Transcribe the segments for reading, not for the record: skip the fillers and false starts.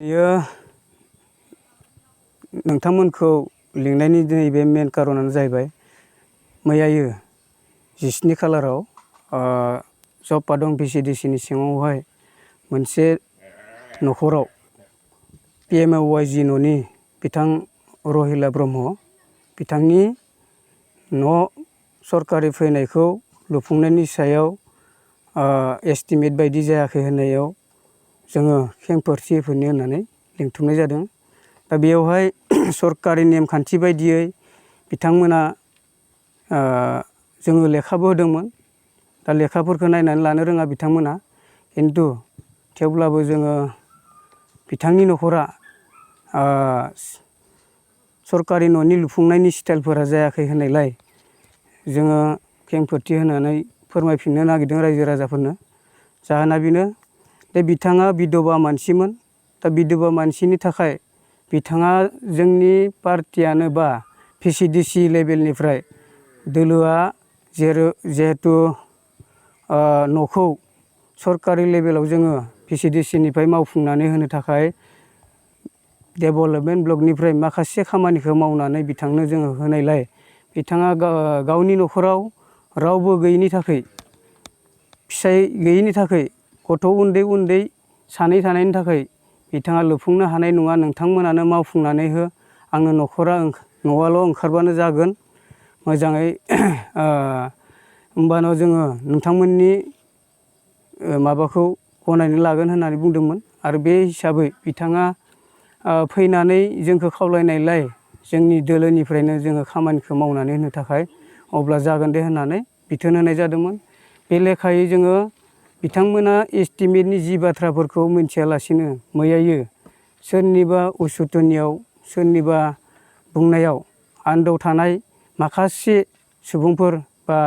बेयो नोंथांमोनखौ लिंनायनि दिनै बे मेन कारनानो जाहैबाय मैयायो 17 खालाराव जपादं VCDC नि सिङावहाय मोनसे न'खराव PMAY न'नि बिथां रहिला ब्रह्म बिथांनि न' सरकारि फैनायखौ लुफुंनायनि सायाव एस्टिमेट बायदि जायाखै होननायाव जोङो खेंफोरथि होफैनो होननानै लिंथुमनाय जादों। दा बेयावहाय सरकारि नेमखान्थि बायदियै बिथांमोना जोङो लेखाबो होदोंमोन। दा लेखाफोरखौ नायनानै लानो रोङा बिथांमोना, खिन्थु थेवब्लाबो जोङो बिथांनि न'खरा सरकारि न'नि लुफुंनायनि स्टाइलफोरा जायाखै होननायलाय जोङो खेंफोरथि होनानै फोरमायफिननो नागिरदों रायजो राजाफोरनो। जाहोना बेनो दे बिथाङा बिधबा मानसिमोन। दा बिधबा मानसिनि थाखाय बिथाङा जोंनि पार्टियानो बा VCDC लेभेलनिफ्राय दोलोआ जिहेतु न'खौ सरकारि लेभेलाव जोङो VCDC निफ्राय मावफुंनानै होनो थाखाय डेभेलपमेन्ट ब्लकनिफ्राय माखासे खामानिखौ मावनानै बिथांनो जोङो होनायलाय बिथाङा गावनि न'खराव रावबो गैयिनि थाखाय, फिसाय गैयिनि थाखाय, गथ' उन्दै उन्दै सानै थानायनि थाखाय बिथाङा लुफुंनो हानाय नङा, नोंथांमोनानो मावफुंनानै हो, आंनो न'आल' ओंखारबानो जागोन, मोजाङै होमबानो जोङो नोंथांमोननि माबाखौ गनायनानै लागोन होननानै बुंदोंमोन। आरो बे हिसाबै बिथाङा फैनानै जोंखौ खावलायनायलाय जोंनि दोलोनिफ्रायनो जोङो खामानिखौ मावनानै होनो थाखाय अब्ला जागोन दे होननानै बिथोन होनाय जादोंमोन। बे लेखायै जोङो बिथांमोना एस्टिमेटनि जि बाथ्राफोरखौ मिथियालासिनो मैयायो सोरनिबा उसुतनियाव, सोरनिबा बुंनायाव आन्दोआव थानाय माखासे सुबुंफोर बा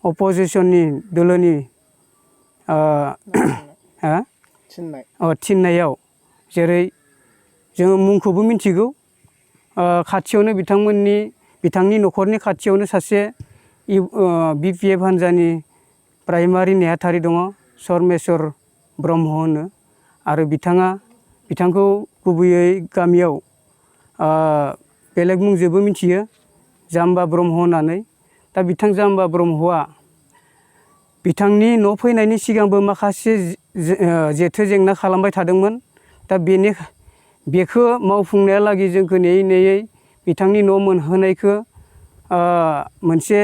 अपोजिसननि दोलोनि थिननायाव, जेरै जोङो मुंखौबो मिथिगौ, खाथियावनो बिथांनि न'खरनि खाथियावनो सासे BPF हान्जानि प्राइमारि नेहाथारि दङ, सरमेस्वर ब्रह्म होनो। आरो बिथांखौ गुबैयै गामियाव बेलेग मुंजोंबो मिथियो, जाम्बा ब्रह्म होननानै। दा बिथां जाम्बा ब्रह्मआ बिथांनि न' फैनायनि सिगांबो माखासे जेथो जेंना खालामबाय थादोंमोन। दा बेखौ मावफुंनायालागै जोंखौ नेयै नेयै बिथांनि न' मोनहोनायखौ मोनसे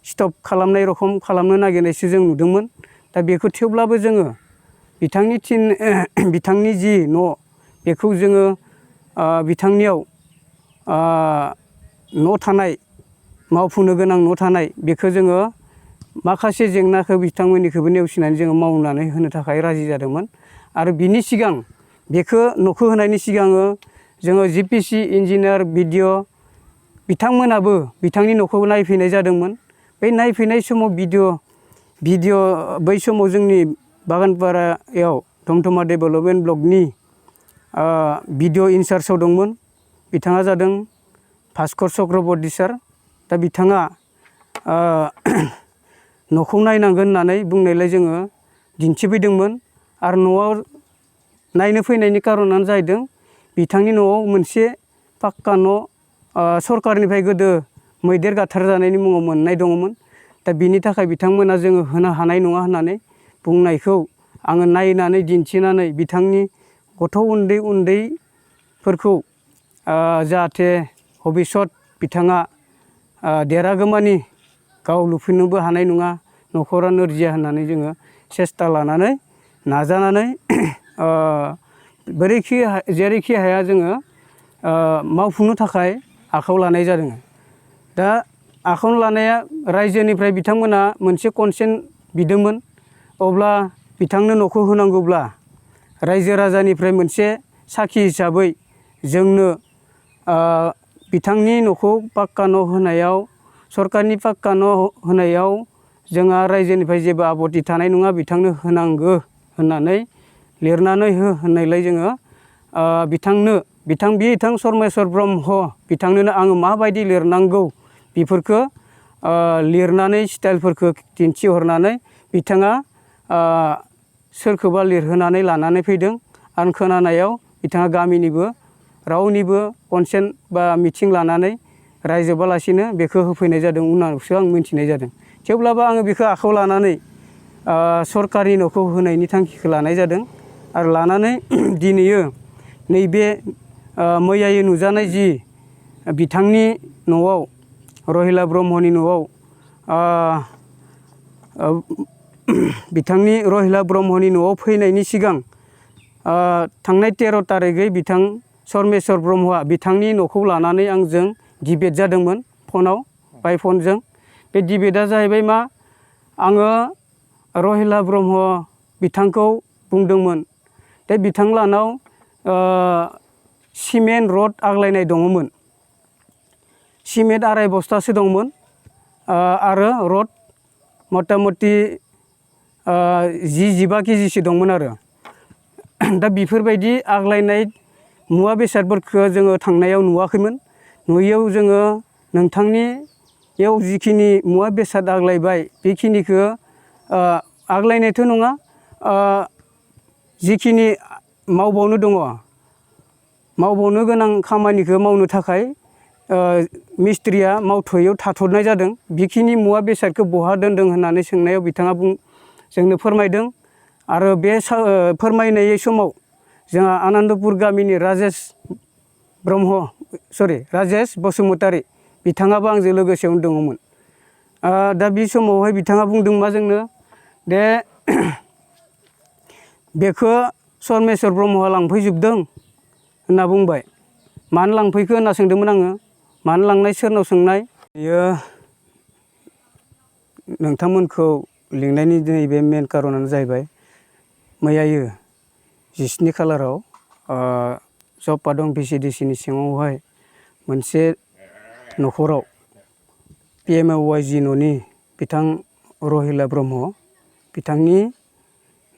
स्टप खालामनाय रखम खालामनो नागिरनायसो जों नुदोंमोन। दा बेखौ थेवब्लाबो जोङो बिथांनि जि न' बेखौ जोङो बिथांनियाव न' थानाय, मावफुंनो गोनां न' थानाय, बेखौ जोङो माखासे जेंनाखौ बिथांमोननिखौबो नेवसिनानै जोङो मावनानै होनो थाखाय राजि जादोंमोन। आरो बिनि सिगां बेखौ न'खौ होनायनि सिगां जोङो GPC इन्जिनियार BDO बिथांमोनाबो बिथांनि न'खौ नायफैनाय जादोंमोन। बै नायफैनाय समाव BDO बै समाव जोंनि बागानपारायाव धमधमा डेभेलपमेन्ट ब्लकनि BDO इनचार्जआव दंमोन। बिथाङा जादों भास्कर चक्रबर्ती सार। दा बिथाङा न'खौ नायनांगोन होननानै बुंनायलाय जोङो दिन्थिफैदोंमोन। आरो न'आव नायनो फैनायनि कारनानो जाहैदों बिथांनि न'आव मोनसे पाक्का न' सरकारनिफ्राय गोदो मैदेर गाथारजानायनि मुङाव मोननाय दङमोन। दा बिनि थाखाय बिथांमोना जोङो होनो हानाय नङा होननानै बुंनायखौ आङो नायनानै दिन्थिनानै बिथांनि गथ' उन्दै उन्दैफोरखौ जाहाथे भबिसत बिथाङा देरागौमानि गाव लुफिननोबो हानाय नङा, न'खरा नोरजिया होननानै जोङो सेस्था लानानै नाजानानै जेरैखि हाया जोङो मावफुंनो थाखाय आखायाव लानाय जादों। दा आखायाव लानाया रायजोनिफ्राय बिथांमोना मोनसे कनसेन्ट बिदोंमोन। अब्ला बिथांनो न'खौ होनांगौब्ला रायजो राजानिफ्राय मोनसे साखि हिसाबै जोंनो बिथांनि न'खौ पाक्का न' होनायाव, सरकारनि पाक्का न' होनायाव जोंहा रायजोनिफ्राय जेबो आपत्ति थानाय नङा, बिथांनो होनांगौ होननानै लिरनानै होननायलाय जोङो बिथां सरमेस्वर ब्रह्म बिथांनोनो आङो माबायदि लिरनांगौ बेफोरखौ लिरनानै स्टाइलफोरखौ दिन्थिहरनानै बिथाङा सोरखौबा लिरहोनानै लानानै फैदों। आं खोनानायाव बिथाङा गामिनिबो रावनिबो कनसेन्ट बा मिथिं लानानै रायजोबालासिनो बेखौ होफैनाय जादों उनावसो आं मिथिनाय जादों। थेवब्लाबो आङो बेखौ आखायाव लानानै सरकारि न'खौ होनायनि थांखिखौ लानाय जादों आरो लानानै दिनैयो नैबे मैयायै नुजानाय जि बिथांनि न'आव रहिला ब्रह्मनि न'आव बिथांनि रहिला ब्रह्मनि न'आव फैनायनि सिगां थांनाय 13 थारिखै बिथां सरमेस्वर ब्रह्मआ बिथांनि न'खौ लानानै आंजों डिबेट जादोंमोन फनाव बाय फनजों। बे डिबेटआ जाहैबाय मा आङो रहिला ब्रह्म बिथांखौ बुंदोंमोन दे बिथां लाहानाव सिमेन्ट रड आग्लायनाय दङमोन। सिमेन्ट 2.5 बस्थासो दंमोन आरो रड मथा मथि 10-15 केजिसो दंमोन आरो। दा बेफोरबायदि आग्लायनाय मुवा बेसादफोरखौ जोङो थांनायाव नुवाखैमोन। नुयैयाव जोङो नोंथांनियाव जिखिनि मुवा बेसाद आग्लायबाय बेखिनिखौ आग्लायनायथ' नङा, जिखिनि मावबावनो दङ मावबावनो गोनां खामानिखौ मावनो थाखाय मिस्ट्रिया मावथ'यैयाव थाथ'नाय जादों। बेखिनि मुवा बेसादखौ बहा दोनदों होननानै सोंनायाव बिथाङा जोंनो फोरमायदों। आरो बे फोरमायनाय समाव जोंहा आनन्दपुर गामिनि राजेश बसुमतारी बिथाङाबो आंजों लोगोसेयावनो दङमोन। दा बे समावहाय बिथाङा बुंदों मा जोंनो दे बेखौ सरमेस्वर ब्रह्मआ लांफैजोबदों होनना बुंबाय। मानो लांफैखो होनना सोंदोंमोन आङो। मानो लांनाय, सोरनाव सोंनाय? बेयो नोंथांमोनखौ लिंनायनि नैबे मेन कारनानो जाहैबाय मैयायो 17 खालाराव जपादं VCDCनि सिङावहाय मोनसे न'खराव PMOYG न'नि बिथां रहिला ब्रह्म बिथांनि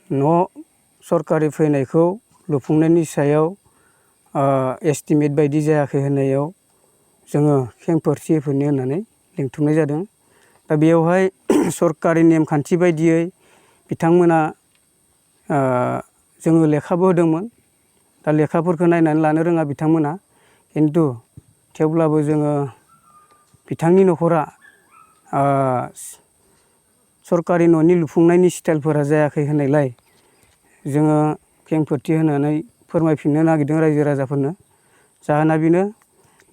न' सरकारि फैनायखौ लुफुंनायनि सायाव एस्टिमेट बायदि जायाखै होननायाव जोङो खेंफोरथि होफैनो होननानै लिंथुमनाय जादों। दा बेयावहाय सरकारि नेमखान्थि बायदियै बिथांमोना जोङो लेखाबो होदोंमोन। दा लेखाफोरखौ नायनानै लानो रोङा बिथांमोना, खिन्थु थेवब्लाबो जोङो बिथांनि न'खरा सरकारि न'नि लुफुंनायनि स्टाइलफोरा जायाखै होननायलाय जोङो खेंफोरथि होनानै फोरमायफिननो नागिरदों रायजो राजाफोरनो। जाहोना बेनो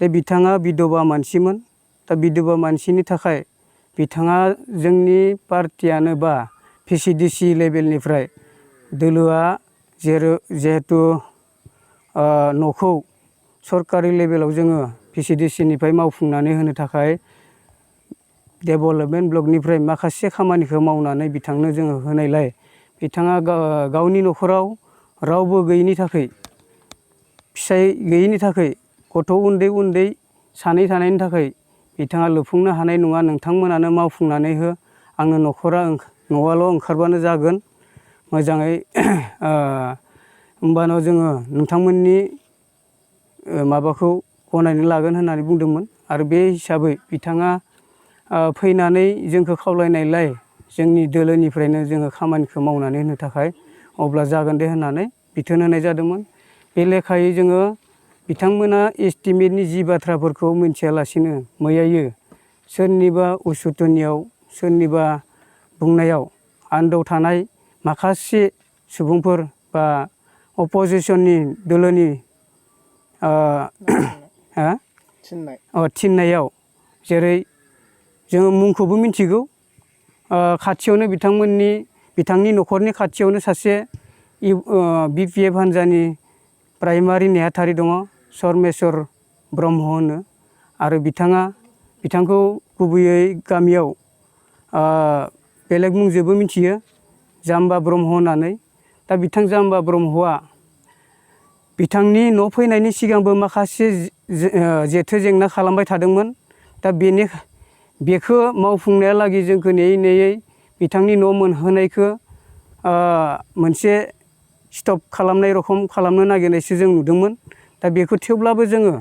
दे बिथाङा बिधबा मानसिमोन। दा बिधबा मानसिनि थाखाय बिथाङा जोंनि पार्टियानो बा VCDC लेभेलनिफ्राय दोलोआ जिहेथु न'खौ सरकारि लेभेलाव जोङो VCDCनिफ्राय मावफुंनानै होनो थाखाय डेभेलपमेन्ट ब्लकनिफ्राय माखासे खामानिखौ मावनानै बिथांनो जोङो होनायलाय बिथाङा गावनि न'खराव रावबो गैयिनि थाखाय, फिसाय गैयिनि थाखाय, गथ' उन्दै उन्दै सानै थानायनि थाखाय बिथाङा लुफुंनो हानाय नङा, नोंथांमोनानो मावफुंनानै हो, आंनो न'आल' ओंखारबानो जागोन, मोजाङै होमबानो जोङो नोंथांमोननि माबाखौ गनायनानै लागोन होननानै बुंदोंमोन। आरो बे हिसाबै बिथाङा फैनानै जोंखौ खावलायनायलाय जोंनि दोलोनिफ्रायनो जोङो खामानिखौ मावनानै होनो थाखाय अब्ला जागोन दे होननानै बिथोन होनाय जादोंमोन। बे लेखायै जोङो बिथांमोना एस्टिमेटनि जि बाथ्राफोरखौ मिथियालासिनो मैयायो सोरनिबा उसुतनियाव, सोरनिबा बुंनायाव आन्दोआव थानाय माखासे सुबुंफोर बा अपजिसननि दोलोनि थिननायाव, जेरै जोङो मुंखौबो मिथिगौ, खाथियावनो बिथांनि न'खरनि खाथियावनो सासे BPF हान्जानि प्राइमारि नेहाथारि दङ, सरमेस्वर ब्रह्म होनो। आरो बिथांखौ गुबैयै गामियाव बेलेग मुंजोंबो मिथियो, जाम्बा ब्रह्म होननानै। दा बिथां जाम्बा ब्रह्मआ बिथांनि न' फैनायनि सिगांबो माखासे जेथो जेंना खालामबाय थादोंमोन। दा बेखौ मावफुंनायालागै जोंखौ नेयै नेयै बिथांनि न' मोनहोनायखौ मोनसे स्टप खालामनाय रखम खालामनो नागिरनायसो जों नुदोंमोन। दा बेखौ थेवब्लाबो जोङो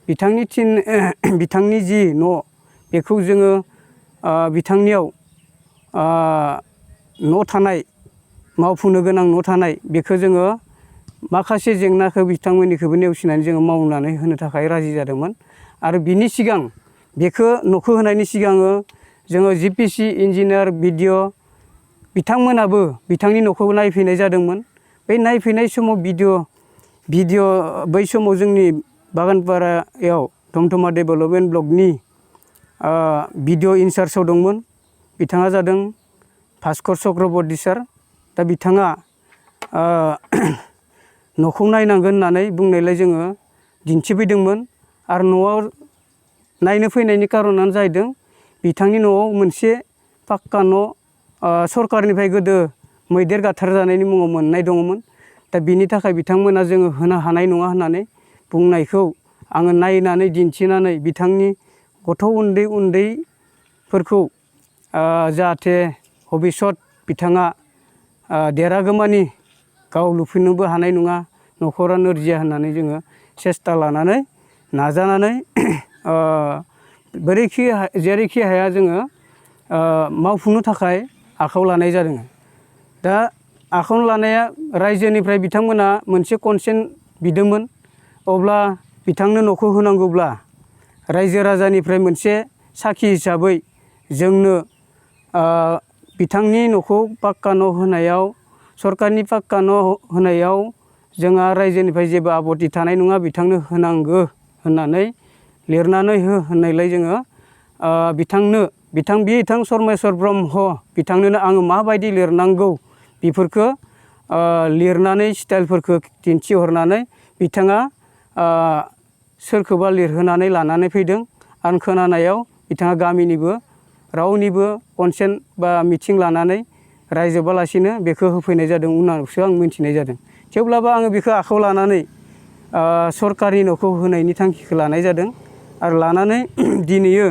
बिथांनि जि न' बेखौ जोङो बिथांनियाव न' थानाय, मावफुंनो गोनां न' थानाय बेखौ जोङो माखासे जेंनाखौ बिथांमोननिखौबो नेवसिनानै जोङो मावनानै होनो थाखाय राजि जादोंमोन। आरो बिनि सिगां बेखौ न'खौ होनायनि सिगाङो जोङो जिपिसि इन्जिनियार बिडिअ बिथांमोनाबो बिथांनि न'खौ नायफैनाय जादोंमोन। बै नायफैनाय समाव भिडिअ बै समाव जोंनि बागानपारायाव धमधमा डेभेलपमेन्ट ब्लकनि भिडिअ इनचार्जआव दंमोन। बिथाङा जादों भास्कर चक्रबर्ती सार। दा बिथाङा न'खौ नायनांगोन होननानै बुंनायलाय जोङो दिन्थिफैदोंमोन। आरो न'आव नायनो फैनायनि कारनानो जाहैदों बिथांनि न'आव मोनसे पाक्का न' सरकारनिफ्राय गोदो मैदेर गाथारजानायनि मुङाव मोननाय दङमोन। दा बिनि थाखाय बिथांमोना जोङो होनो हानाय नङा होननानै बुंनायखौ आङो नायनानै दिन्थिनानै बिथांनि गथ' उन्दै उन्दैफोरखौ जाहाथे भबिसत बिथाङा देरागौमानि गाव लुफिननोबो हानाय नङा, न'खरा नोरजिया होननानै जोङो सेस्था लानानै नाजानानै जेरैखि हाया जोङो मावफुंनो थाखाय आखायाव लानाय जादों। दा आखायाव लानाया रायजोनिफ्राय बिथांमोना मोनसे कनसेन्ट बिदोंमोन। अब्ला बिथांनो न'खौ होनांगौब्ला रायजो राजानिफ्राय मोनसे साखि हिसाबै जोंनो बिथांनि न'खौ पाक्का न' होनायाव, सरकारनि पाक्का न' होनायाव जोंहा रायजोनिफ्राय जेबो आपत्ति थानाय नङा, बिथांनो होनांगौ होननानै लिरनानै होनायलाय जोङो बिथां सरमेस्वर ब्रह्म बिथांनोनो आङो माबायदि लिरनांगौ बेफोरखौ लिरनानै स्टाइलफोरखौ दिन्थिहरनानै बिथाङा सोरखौबा लिरहोनानै लानानै फैदों। आं खोनानायाव बिथाङा गामिनिबो रावनिबो कनसेन्ट बा मिथिं लानानै रायजोबालासिनो बेखौ होफैनाय जादों उनावसो आं मिथिनाय जादों। थेवब्लाबो आङो बेखौ आखायाव लानानै सरकारि न'खौ होनायनि थांखिखौ लानाय जादों। आरो लानानै दिनैयो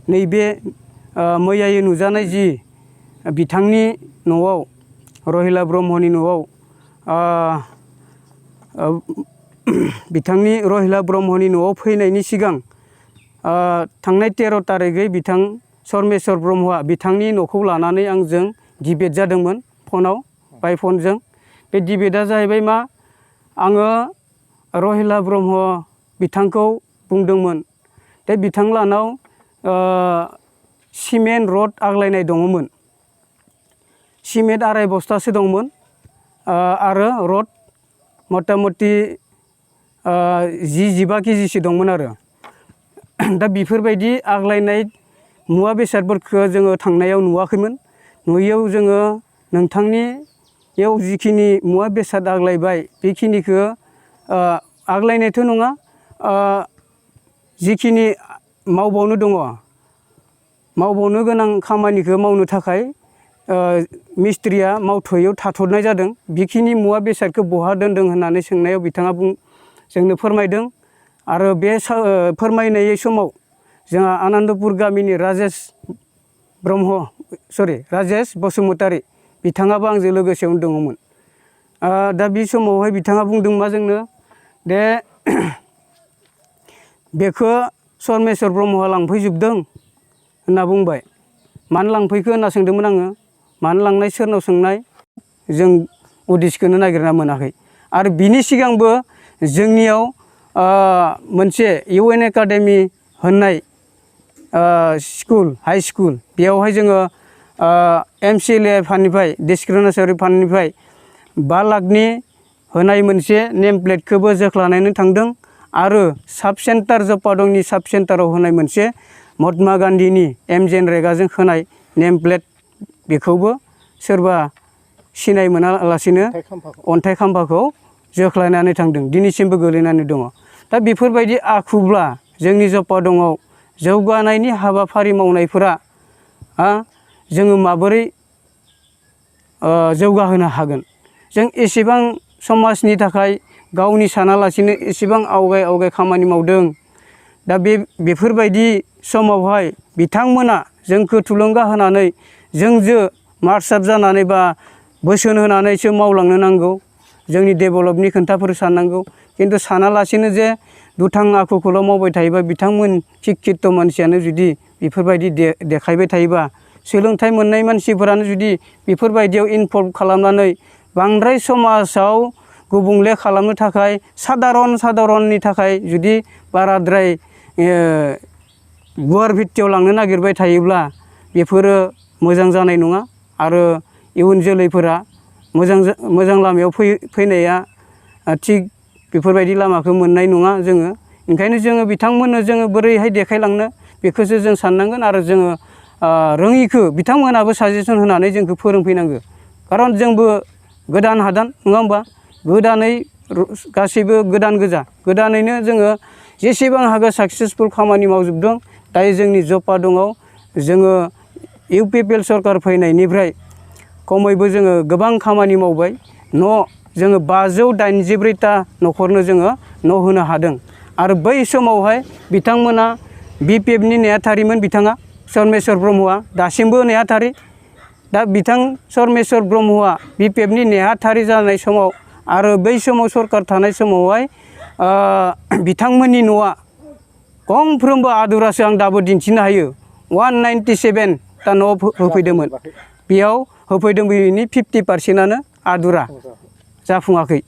नैबे मैयायै नुजानाय जि बिथांनि न'आव रहिला ब्रह्मनि न'आव बिथांनि रहिला ब्रह्मनि न'आव फैनायनि सिगां थांनाय 13 थारिखै बिथां सरमेस्वर ब्रह्मआ बिथांनि न'खौ लानानै आंजों डिबेट जादोंमोन फनाव, बाय फनजों। बे डिबेटआ जाहैबाय मा, आङो रहिला ब्रह्म बिथांखौ बुंदोंमोन दे बिथांलानाव सिमेन्ट रड आग्लायनाय दङमोन, सिमेन्ट 2.5 बस्थासो दंमोन आरो रड मथा मथि 10-15 केजिसो दंमोन आरो। दा बेफोरबायदि आग्लायनाय मुवा बेसादफोरखौ जोङो थांनायाव नुवाखैमोन। नुयैयाव जोङो नोंथांनियाव जिखिनि मुवा बेसाद आग्लायबाय बेखिनिखौ आग्लायनायथ' नङा, जिखिनि मावबावनो दङ, मावबावनो गोनां खामानिखौ मावनो थाखाय मिस्ट्रिया मावथ'यैयाव थाथ'नाय जादों। बेखिनि मुवा बेसादखौ बहा दोनदों होननानै सोंनायाव बिथाङा जोंनो फोरमायदों। आरो बे फोरमायनाय समाव जोंहा आनन्दपुर गामिनि राजेश बसुमतारी बिथाङाबो आंजों लोगोसेयावनो दङमोन। दा बे समावहाय बिथाङा बुंदों मा जोंनो दे बेखौ सरमेस्वर ब्रह्मआ लांफैजोबदों होनना बुंबाय। मानो लांफैखो होनना सोंदोंमोन आङो। मानो लांनाय, सोरनाव सोंनाय, जों उदिसखौनो नागिरना मोनाखै। आरो बिनि सिगांबो जोंनियाव मोनसे UN एकाडेमि होननाय स्कुल, हाइ स्कुल, बेयावहाय जोङो MCLA फान्डनिफ्राय, डिसक्रिमिनेटरि फान्डनिफ्राय 5 लाखनि होनाय मोनसे नेम प्लेटखौबो जोख्लानानै थांदों। आरो साब सेन्टार जपादंनि साब सेन्टाराव होनाय मोनसे महात्मा गान्धीनि MGNREGAजों होनाय नेम प्लेट, बेखौबो सोरबा सिनाय मोनालासिनो अन्थाइ खाम्फाखौ जोख्लायनानै थांदों, दिनैसिमबो गोलैनानै दङ। दा बेफोरबायदि आखुब्ला जोंनि जपादंआव जौगानायनि हाबाफारि मावनायफोरा जोङो माबोरै जौगाहोनो हागोन? जों एसेबां समाजनि थाखाय गावनि सानालासिनो एसेबां आवगाय खामानि मावदों। दा बेफोरबायदि समावहाय बिथांमोना जोंखौ थुलुंगा होनानै जोंजों मार्च आप जानानै बा बोसोन होनानैसो मावलांनो नांगौ, जोंनि डेभेलपनि खोथाफोर साननांगौ। खिन्थु सानालासिनो जे दुथां आखुखौल' मावबाय थायोबा, बिथांमोन शिक्षित मानसियानो जुदि बेफोरबायदि देखायबाय थायोबा, सोलोंथाइ मोननाय मानसिफोरानो जुदि बेफोरबायदियाव इनभल्भ खालामनानै बांद्राय समाजाव गुबुंले खालामनो थाखाय साधारननि थाखाय जुदि बाराद्राय गुवार भित्तियाव लांनो नागिरबाय थायोब्ला बेफोरो मोजां जानाय नङा आरो इयुन जोलैफोरा मोजां लामायाव फैनाया थिग बेफोरबायदि लामाखौ मोननाय नङा जोङो। ओंखायनो जोङो बिथांमोननो जोङो बोरैहाय देखायलांनो बेखौसो जों साननांगोन आरो जोङो रोङिखौ बिथांमोनाबो साजेसन होनानै जोंखौ फोरोंफैनांगौ। खारन जोंबो गोदान हादान नङा होमबा, गोदानै गासैबो गोदान गोजा, गोदानैनो जोङो जेसेबां हागौ साक्सेसफुल खामानि मावजोबदों। दायो जोंनि जपा दङ, जोङो UPPL सरकार फैनायनिफ्राय खमैबो जोङो गोबां खामानि मावबाय। जोङो 584टा न'खरनो जोङो न' होनो हादों आरो बै समावहाय बिथांमोना BPFनि नेहाथारिमोन बिथाङा सरमेश्वर ब्रह्मआ दासिमबो नेहाथारि। दा बिथां सरमेश्वर ब्रह्मआ BPFनि नेहाथारि जानाय समाव आरो बै समाव सरकार थानाय समावहाय बिथांमोननि न'आ गंफ्रोमबो आदुरासो आं दाबो दिन्थिनो हायो। 197टा न' होफैदोंमोन, बेयाव होफैदों बेनि 50%आनो आदुरा जाफुङाखै।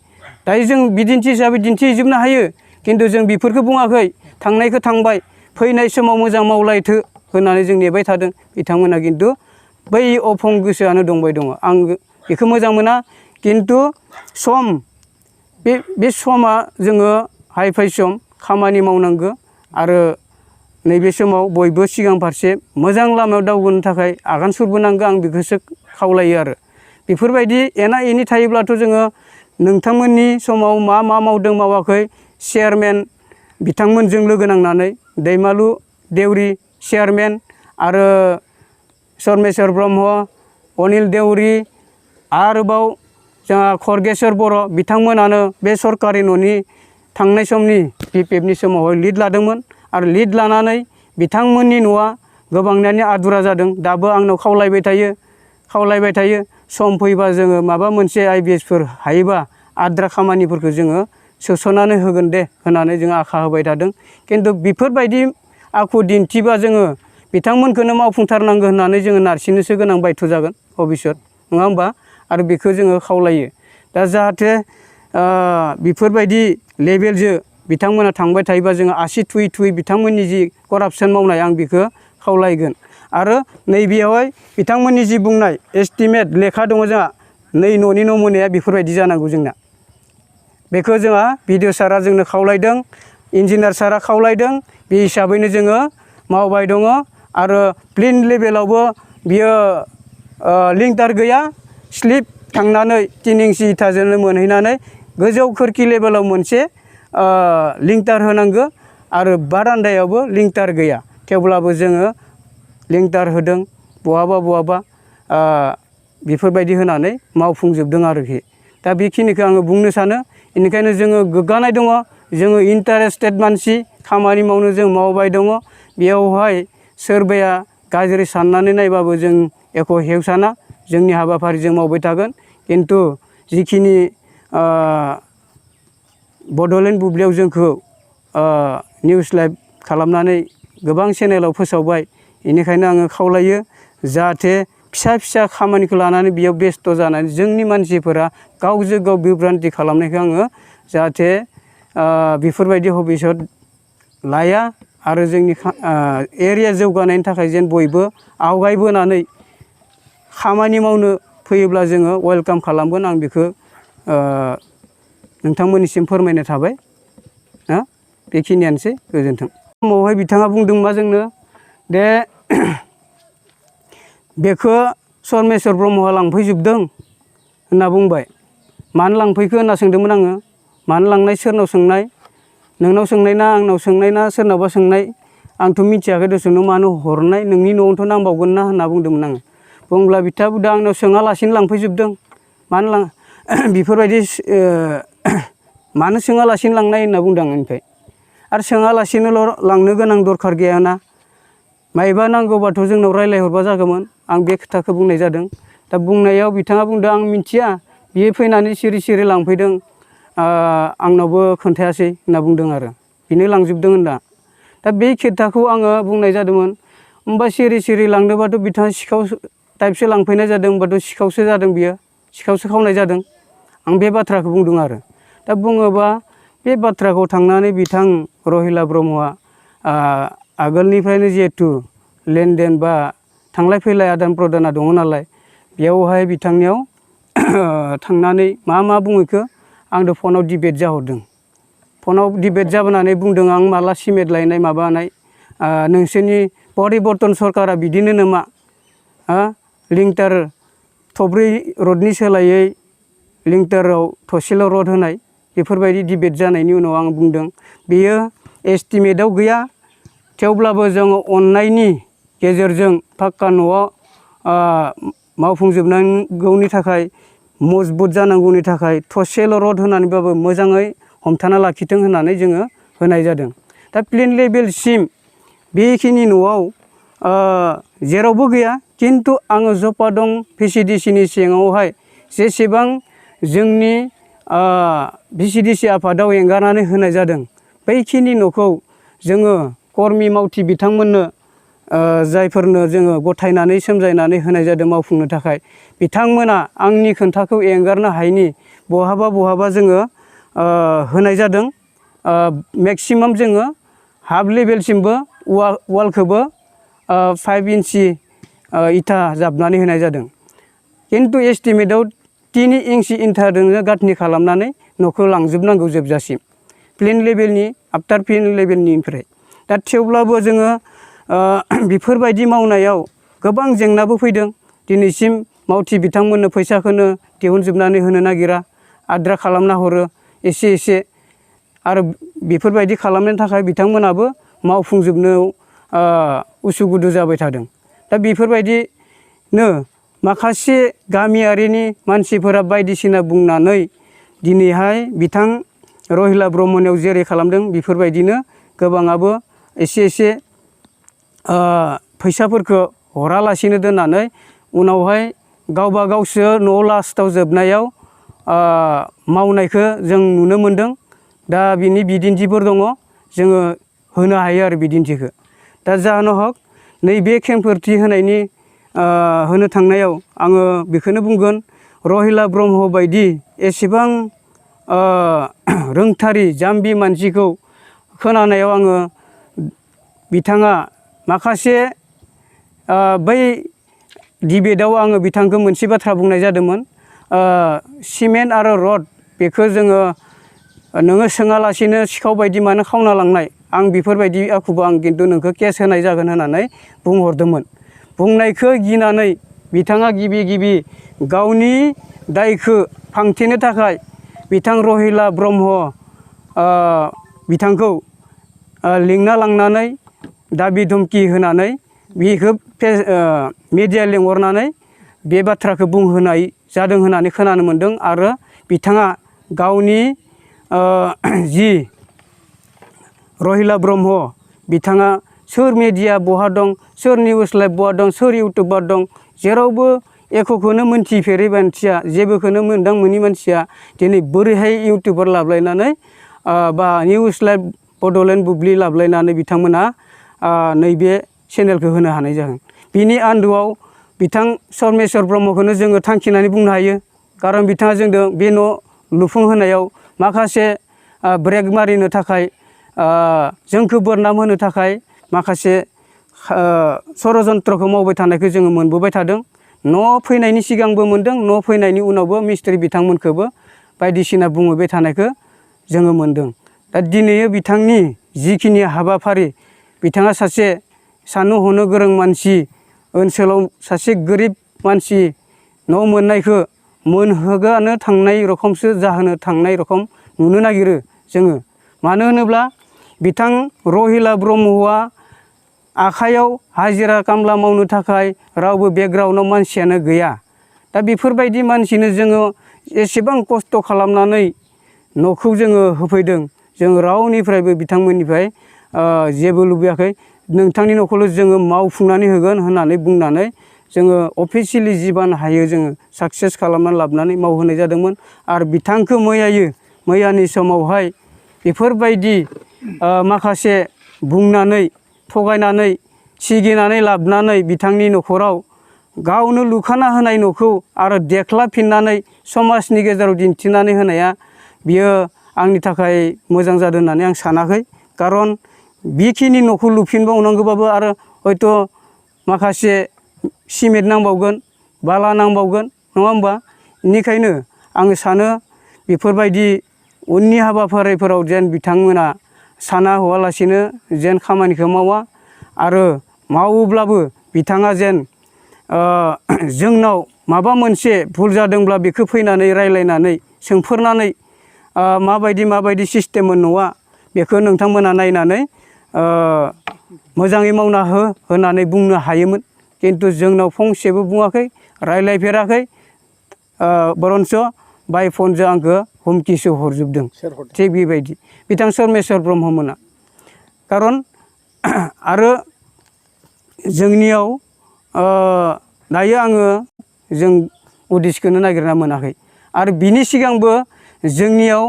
दायो जों बिदिन्थि हिसाबै दिन्थिजोबनो हायो, खिन्थु जों बेफोरखौ बुङाखै। थांनायखौ थांबाय, फैनाय समाव मोजां मावलायथो होननानै जों नेबाय थादों। बिथांमोना खिन्थु बै अफं गोसोआनो दंबाय दङ। आं बेखौ मोजां मोना, खिन्थु बे समा जोङो हाइ फाइ सम खामानि मावनांगौ आरो नैबे समाव बयबो सिगां फारसे मोजां लामायाव दावगानो थाखाय आगान सुरबोनांगौ, आं बेखौसो खावलायो आरो। बेफोरबायदि एना एनि थायोब्लाथ' जोङो नोंथांमोननि समाव मा मावदों मावाखै, चेयारमेन बिथांमोनजों लोगो नांनानै दैमालु देउरि चेयारमेन आरो सरमेश्वर ब्रह्म, अनिल देउरि, आरोबाव जोंहा खरगेश्वर बर' बिथांमोनानो बे सरकारि न'नि थांनाय समनि BPFनि समावहाय लिड लादोंमोन आरो लिड लानानै बिथांमोननि न'आ गोबांनियानो आदुरा जादों। दाबो आंनाव खावलायबाय थायो सम फैबा जोङो माबा मोनसे IBSफोर हायोबा आद्रा खामानिफोरखौ जोङो सोस'नानै होगोन दे होननानै जोङो आखा होबाय थादों। खिन्थु बेफोरबायदि आखु दिन्थिबा जोङो बिथांमोनखौनो मावफुंथारनांगौ होननानै जोङो नारसिननोसो गोनां बायथ' जागोन भबिष्यत, नङा होमबा? आरो बेखौ जोङो खावलायो। दा जाहाथे बेफोरबायदि लेभेलजों बिथांमोना थांबाय थायोबा जोङो आसि थुयै बिथांमोननि जि करापसन मावनाय आं बेखौ खावलायगोन। आरो नैबेयावहाय बिथांमोननि जि बुंनाय एस्टिमेट लेखा दङ जोंहा, न'नि नमुनाया बेफोरबायदि जानांगौ जोंना। बेखौ जोंहा BDO सारा जोंनो खावलायदों, इन्जिनियार सारा खावलायदों, बे हिसाबैनो जोङो मावबाय दङ। आरो प्लेन लेभेलावबो बियो लिंटार गैया, स्लिप थांनानै 3 इंसि इथाजोंनो मोनहैनानै गोजौ खोरखि लेभेलाव मोनसे लिंटार होनांगौ आरो बारान्दायावबो लिंटार गैया। थेवब्लाबो जोङो लिंटार होदों, बहाबा बेफोरबायदि होनानै मावफुंजोबदों आरोखि। दा बेखिनिखौ आङो बुंनो सानो। बेनिखायनो जोङो गोग्गानाय दङ, जोङो इन्टारेस्टेड मानसि, खामानि मावनो जों मावबाय दङ। बेयावहाय सोरबाया गाज्रि साननानै नायबाबो जों एख' हेवसाना, जोंनि हाबाफारिजों मावबाय थागोन। खिन्थु जिखिनि बड'लेण्ड बुब्लियाव जोंखौ निउस लाइभ खालामनानै गोबां चेनेलाव फोसावबाय, बेनिखायनो आङो खावलायो जाहाथे फिसा खामानिखौ लानानै बेयाव बेस्थ' जानानै जोंनि मानसिफोरा गावजों गाव बिब्रान्थि खालामनायखौ आङो जाहाथे बेफोरबायदि भबिष्यत लाया आरो जोंनि एरिया जौगानायनि थाखाय जेन बयबो आवगायबोनानै खामानि मावनो फैयोब्ला जोङो वेलकाम खालामगोन। आं बेखौ नोंथांमोननिसिम फोरमायनो थाबाय। बेखिनियानोसै, गोजोन्थों। समावहाय बिथाङा बुंदों मा जोंनो दे बेखौ सरमेश्वर ब्रह्मआ लांफैजोबदों होनना बुंबाय। मानो लांफैखो होनना सोंदोंमोन आङो। मानो लांनाय, सोरनाव सोंनाय, नोंनाव सोंनाय ना आंनाव सोंनाय ना सोरनावबा सोंनाय, आंथ' मिथियाखै दस' नों मानो हरनाय, नोंनि न'आवथ' नांबावगोन ना होनना बुंदोंमोन आङो। बुंब्ला बिथाङा बुंदों आंनाव सोङालासिनो लांफैजोबदों। मानो बेफोरबायदि मानो सोङालासिनो लांनाय होनना बुंदों आं ओमफ्राय। आरो सोङालासिनोल' लांनो गोनां दरखार गैयाना, मायबा नांगौबाथ' जोंनाव रायज्लायहरबा जागौमोन। आं बे खोथाखौ बुंनाय जादों। दा बुंनायाव बिथाङा बुंदों आं मिथिया, बियो फैनानै सिरि लांफैदों, आंनावबो खोन्थायासै होनना बुंदों आरो बेनो लांजोबदों होनना। दा बे खोथाखौ आङो बुंनाय जादोंमोन। होमबा सिरि लांदोंबाथ' बिथाङा सिखाव टाइपसो लांफैनाय जादों, होमबाथ' सिखावसो जादों, बियो सिखावसो खावनाय जादों। आं बे बाथ्राखौ बुंदों आरो दा बुङोबा बे बाथ्राखौ थांनानै बिथां रहिला ब्रह्मआ आगोलनिफ्रायनो जिहेथु लेनदेन बा थांलाय फैलाय आदान प्रदाना दङ नालाय बेयावहाय बिथांनियाव थांनानै मा बुङो बेखौ आंदो फनाव डिबेट जाहरदों। फनाव डिबेट जाबोनानै बुंदों आं माला सिमेन्ट लायनाय माबानाय नोंसोरनि परिबर्तन सरकारा बिदिनो नामा लिंटार थब्रै रडनि सोलायै लिंटाराव थसेल' रड होनाय बेफोरबायदि डिबेट जानायनि उनाव आं बुंदों बेयो एस्टिमेटआव गैया थेवब्लाबो जोङो अननायनि गेजेरजों पाक्का न'आव मावफुंजोबनांगौनि थाखाय मजबुत जानांगौनि थाखाय थसेल' रड होनानैबाबो मोजाङै हमथाना लाखिथों होननानै जोङो होनाय जादों। दा प्लेन लेभेलसिम बेखिनि न'आव जेरावबो गैया खिन्थु आङो जपादं VCDCनि सिङावहाय जेसेबां जोंनि VCDC आफादाव एंगारनानै होनाय जादों बैखिनि न'खौ जोङो कर्मि मावथि बिथांमोननो जायफोरनो जोङो गथायनानै सोमजायनानै होनाय जादों मावफुंनो थाखाय बिथांमोना आंनि खोन्थाखौ एंगारनो हायिनि बहाबा जोङो होनाय जादों। मेक्सिमाम जोङो हाफ लेभेलसिमबो वालखौबो 5 इन्सि इथा जाबनानै होनाय जादों। खिन्थु एस्टिमेटआव 3 इन्सि इथाजोंनो गाथनि खालामनानै न'खौ लांजोबनांगौ जोबजासिम प्लेन लेभेलनि आफ्टार प्लेन लेभेलनिफ्राय। दा थेवब्लाबो जोङो बेफोरबायदि मावनायाव गोबां जेंनाबो फैदों। दिनैसिम मावथि बिथांमोननो फैसाखौनो दिहुनजोबनानै होनो नागिरा आद्रा खालामना हरो एसे आरो बेफोरबायदि खालामनो थाखाय बिथांमोनाबो मावफुंजोबनायाव उसुगुदु जाबाय थादों। दा बेफोरबायदिनो माखासे गामियारिनि मानसिफोरा बायदिसिना बुंनानै दिनैहाय बिथां रहिला ब्रह्मनियाव जेरै खालामदों बेफोरबायदिनो गोबाङाबो एसे फैसाफोरखौ हरालासिनो दोननानै उनावहाय गावबा गावसो न' लास्टाव जोबनायाव मावनायखौ जों नुनो मोनदों। दा बिनि बिदिन्थिफोर दङ जोङो होनो हायो आरो बिदिन्थिखौ। दा जाहोनो हक नैबे खेंफोरथि होनायनि होनो थांनायाव आङो बेखौनो बुंगोन रहिला ब्रह्म बायदि एसेबां रोंथारि जाम्बि मानसिखौ खोनानायाव आङो बिथाङा माखासे बै डिबेटआव आङो बिथांखौ मोनसे बाथ्रा बुंनाय जादोंमोन सिमेन्ट आरो रड बेखौ जोङो नोङो सोङालासिनो सिखाव बायदि मानो खावना लांनाय आं बेफोरबायदि आखुबो आं खिन्थु नोंखौ केस होनाय जागोन होननानै बुंहरदोंमोन। बुंनायखौ गिनानै बिथाङा गिबि गावनि दायखौ फांथेनो थाखाय बिथां रहिला ब्रह्म बिथांखौ लिंना लांनानै दाबि धमखि होनानै बेखौ मिडिया लिंहरनानै बे बाथ्राखौ बुंहोनाय जादों होननानै खोनानो मोन्दों। आरो बिथाङा गावनि जि रहिला ब्रह्म बिथाङा सोर मिडिया बहा दं सोर निउस लाइभ बहा दं सोर इउटुबार दं जेरावबो एक'खौनो मोनथिफेरै मानसिया जेबोखौनो मोनदां मोनि मानसिया दिनै बोरैहाय इउटुबार लाबलायनानै बा निउस लाइभ बड'लेण्ड बुब्लि लाबलायनानै बिथांमोना नैबे चेनेलखौ होनो हानाय जागोन। बिनि आन्दोआव बिथां सर्मेश्वर ब्रह्मखौनो जोङो थांखिनानै बुंनो हायो। खारन बिथाङा जोंदों बे न' लुफुंहोनायाव माखासे ब्रेक मारिनो थाखाय जोंखौ बोरनाम होनो थाखाय माखासे षड़जन्त्रखौ मावबाय थानायखौ जोङो मोनबोबाय थादों। न' फैनायनि सिगांबो मोनदों न' फैनायनि उनावबो मिस्ट्रि बिथांमोनखौबो बायदिसिना बुंहरबाय थानायखौ जोङो मोनदों। दा दिनै बिथांनि जिखिनि हाबाफारि बिथाङा सासे साननो हनो गोरों मानसि ओनसोलाव सासे गोरिब मानसि न' मोननायखौ मोनहोगानो थांनाय रखमसो जाहोनो थांनाय रखम नुनो नागिरो जोङो। मानो होनोब्ला बिथां रहिला ब्रह्मआ आखाइयाव हाजिरा खामला मावनो थाखाय रावबो बेकग्राउन्डआव मानसियानो गैया। दा बेफोरबायदि मानसिनो जोङो एसेबां खस्थ' खालामनानै न'खौ जोङो होफैदों जों रावनिफ्रायबो बिथांमोननिफ्राय जेबो लुबैयाखै नोंथांनि न'खौल' जोङो मावफुंनानै होगोन होननानै बुंनानै जोङो अफिसियेलि जिबान हायो जोङो साक्सेस खालामनानै लाबोनानै मावहोनाय जादोंमोन। आरो बिथांखौ मैयानि समावहाय बेफोरबायदि माखासे बुंनानै थगायनानै सिगिनानै लाबोनानै बिथांनि न'खराव गावनो लुखाना होनाय न'खौ आरो देख्लाफिननानै समाजनि गेजेराव दिन्थिनानै होनाया बियो आंनि थाखाय मोजां जादों होननानै आं सानाखै। खारन बेखिनि न'खौ लुफिनबावनांगौबाबो आरो हयथ' माखासे सिमेन्ट नांबावगोन, बाला नांबावगोन, नङा होमबा? बेनिखायनो आङो सानो बेफोरबायदि उननि हाबाफारिफोराव जेन बिथांमोना साना हवालासिनो जेन खामानिखौ मावा आरो मावोब्लाबो बिथाङा जेन जोंनाव माबा मोनसे भुल जादोंब्ला बेखौ फैनानै रायज्लायनानै सोंफोरनानै माबायदि सिस्टेममोन न'आ बेखौ नोंथांमोना नायनानै मोजाङै मावना हो होननानै बुंनो हायोमोन। खिन्थु जोंनाव फंसेबो बुङाखै, रायज्लायफेराखै, बरन्स बाय फनजों आंखौ हुमखिसो हरजोबदों। थिग बेबायदि बिथां सरमेस्वर ब्रह्ममोना। खारन आरो जोंनियाव दायो आङो जों उदिसखौनो नागिरना मोनाखै। आरो बिनि सिगांबो जोंनियाव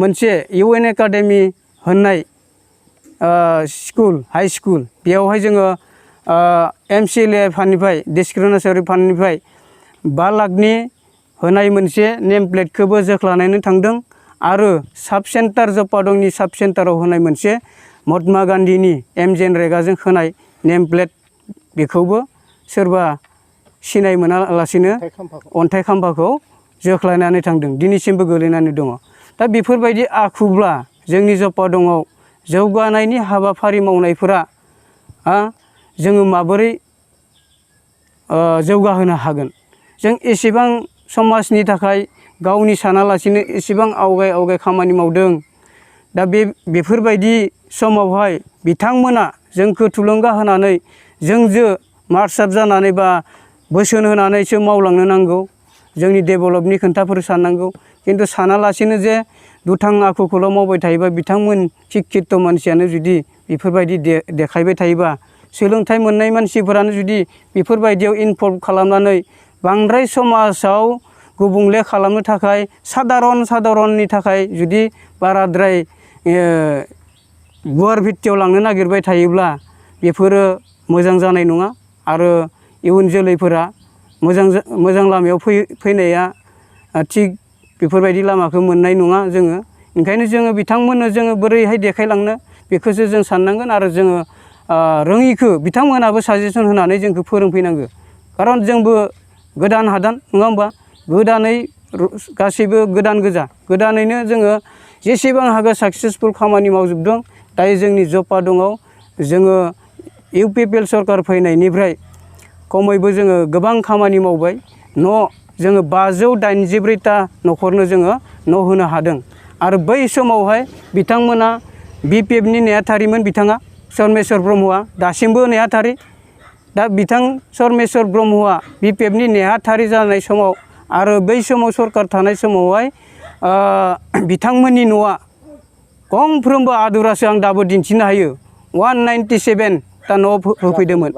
मोनसे UN एकाडेमि होननाय स्कुल, हाइ स्कुल, बेयावहाय जोङो MCLA फान्डनिफ्राय, डिसक्रिमिनेसरि फान्डनिफ्राय 5 लाखनि होनाय मोनसे नेम प्लेटखौबो जोख्लानानै थांदों। आरो साब सेन्टार जपादंनि साब सेन्टाराव होनाय मोनसे महात्मा गान्धीनि MGNREGAजों होनाय नेम प्लेट, बेखौबो सोरबा सिनाय मोनालासिनो अन्थाइ खाम्फाखौ जोख्लायनानै थांदों, दिनैसिमबो गोलैनानै दङ। दा बेफोरबायदि आखुब्ला जोंनि जपादंआव जौगानायनि हाबाफारि मावनायफोरा जोङो माबोरै जौगाहोनो हागोन? जों एसेबां समाजनि थाखाय गावनि सानालासिनो एसेबां आवगाय खामानि मावदों। दा बेफोरबायदि समावहाय बिथांमोना जोंखौ थुलुंगा होनानै जोंजों मार्चआप जानानै बा बोसोन होनानैसो मावलांनो नांगौ। जोंनि डेभेलपनि खोथाफोर साननांगौ। खिन्थु सानालासिनो जे दुथां आखुखौल' मावबाय थायोबा, बिथांमोन शिक्षित मानसियानो जुदि बेफोरबायदि देखायबाय थायोबा, सोलोंथाइ मोननाय मानसिफोरानो जुदि बेफोरबायदियाव इनभल्भ खालामनानै बांद्राय समाजाव गुबुंले खालामनो थाखाय सादारननि थाखाय जुदि बाराद्राय गुवार भित्तियाव लांनो नागिरबाय थायोब्ला बेफोरो मोजां जानाय नङा। आरो इयुन जोलैफोरा मोजां लामायाव फैनाया थिग बेफोरबायदि लामाखौ मोननाय नङा जोङो। ओंखायनो जोङो बिथांमोननो जोङो बोरैहाय देखायलांनो बेखौसो जों साननांगोन। आरो जोङो रोङिखौ बिथांमोनाबो साजेसन होनानै जोंखौ फोरोंफैनांगौ। खारन जोंबो गोदान हादान, नङा होमबा? गोदानै गासैबो गोदान गोजा, गोदानैनो जोङो जेसेबां हागौ साक्सेसफुल खामानि मावजोबदों। दायो जोंनि जपादंआव जोङो UPPL सरकार फैनायनिफ्राय खमैबो जोङो गोबां खामानि मावबाय। जोङो 584टा न'खरनो जोङो न' होनो हादों। आरो बै समावहाय बिथांमोना BPFनि नेहाथारिमोन। बिथाङा सरमेस्वर ब्रह्मआ दासिमबो नेहाथारि। दा बिथां सरमेस्वर ब्रह्मआ BPFनि नेहाथारि जानाय समाव आरो बै समाव सरकार थानाय समावहाय बिथांमोननि न'आ गंफ्रोमबो आदुरासो आं दाबो दिन्थिनो हायो। 197टा न' होफैदोंमोन।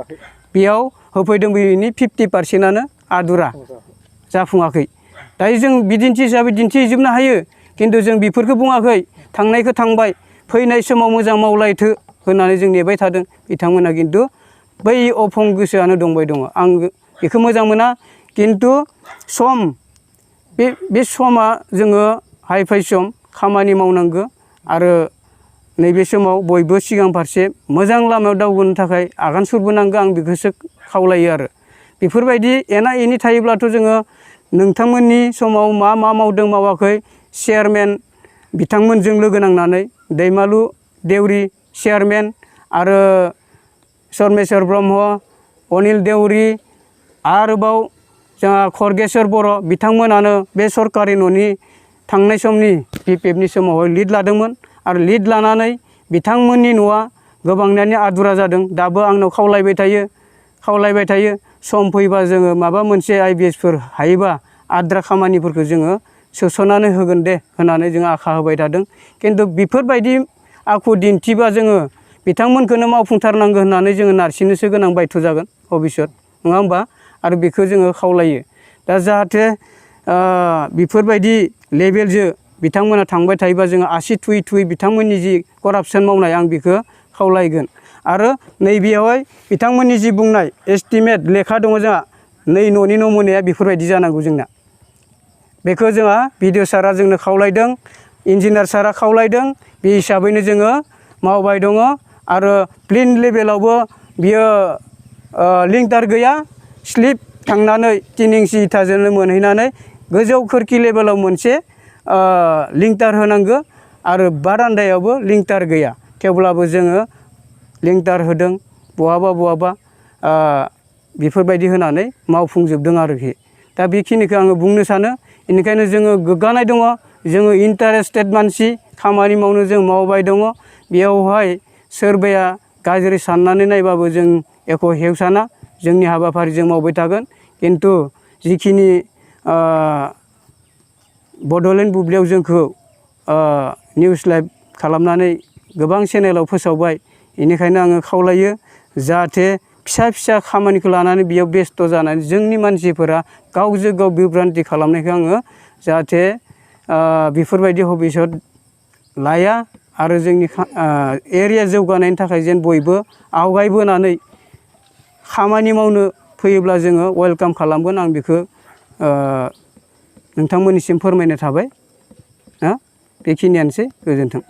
बेयाव होफैदों बेनि 50%आनो आदुरा जाफुङाखै। दायो जों बिदिन्थि हिसाबै दिन्थिजोबनो हायो। खिन्थु जों बेफोरखौ बुङाखै। थांनायखौ थांबाय, फैनाय समाव मोजां मावलायथो होननानै जों नेबाय थादों। बिथांमोना खिन्थु बै अफं गोसोआनो दंबाय दङ। आं बेखौ मोजां मोना। खिन्थु बे समा जोङो हाइ फाइ सम खामानि मावनांगौ। आरो नैबे समाव बयबो सिगां फारसे मोजां लामायाव दावगानो थाखाय आगान सुरबोनांगौ। आं बेखौसो खावलायो। आरो बेफोरबायदि एना एनि थायोब्लाथ' जोङो नोंथांमोननि समाव मा मावदों मावाखै, चेयारमेन बिथांमोनजों लोगो नांनानै दैमालु देउरि चेयारमेन आरो सरमेस्वर ब्रह्म, अनिल देउरि, आरोबाव जोंहा खरगेस्वर बर' बिथांमोनानो बे सरकारि न'नि थांनाय समनि BPFनि समावहाय लिड लादोंमोन। आरो लिड लानानै बिथांमोननि न'आ गोबांनियानो आदुरा जादों। दाबो आंनाव खावलायबाय थायो सम फैबा जोङो माबा मोनसे IBSफोर हायोबा आद्रा खामानिफोरखौ जोङो सोस'नानै होगोन दे होननानै जोङो आखा होबाय थादों। खिन्थु बेफोरबायदि आखु दिन्थिबा जोङो बिथांमोनखौनो मावफुंथारनांगौ होननानै जोङो नारसिननोसो गोनां बायथ' जागोन भबिष्यत, नङा होमबा? आरो बेखौ जोङो खावलायो। दा जाहाथे बेफोरबायदि लेभेलजों बिथांमोना थांबाय थायोबा जोङो आसि थुयै बिथांमोननि जि करापसन मावनाय आं बेखौ खावलायगोन। आरो नैबेयावहाय बिथांमोननि जि बुंनाय एस्टिमेट लेखा दङ जोंहा, नै न'नि नमुनाया बेफोरबायदि जानांगौ जोंना। बेखौ जोंहा बिडिअ सारा जोंनो खावलायदों, इन्जिनियार सारा खावलायदों, बे हिसाबैनो जोङो मावबाय दङ। आरो प्लेन लेभेलावबो बियो लिंटार गैया, स्लिप थांनानै 3 इंसि इथाजोंनो मोनहैनानै गोजौ खोरखि लेभेलाव मोनसे लिंटार होनांगौ आरो बारान्दायावबो लिंटार गैया, थेवब्लाबो जोङो लिंटार होदों बहाबा बहाबा बेफोरबायदि होनानै मावफुंजोबदों आरोखि। दा बेखिनिखौ आङो बुंनो सानो। बेनिखायनो जोङो गोग्गानाय दङ, जोङो इन्टारेस्टेड मानसि, खामानि मावनो जों मावबाय दङ। बेयावहाय सोरबाया गाज्रि साननानै नायबाबो जों एख' हेवसाना, जोंनि हाबाफारि जों मावबाय थागोन। खिन्थु जिखिनि बड'लेण्ड बुब्लियाव जोंखौ निउस लाइभ खालामनानै गोबां चेनेलाव फोसावबाय, बेनिखायनो आङो खावलायो जाहाथे फिसा फिसा खामानिखौ लानानै बेयाव बेस्थ' जानानै जोंनि मानसिफोरा गावजों गाव बिब्रान्थि खालामनायखौ आङो जाहाथे बेफोरबायदि भबिसत लाया आरो जोंनि एरिया जौगानायनि थाखाय जेन बयबो आवगायबोनानै खामानि मावनो फैयोब्ला जोङो वेलकाम खालामगोन। आं बेखौ नोंथांमोननिसिम फोरमायनो थाबाय। बेखिनियानोसै, गोजोन्थों।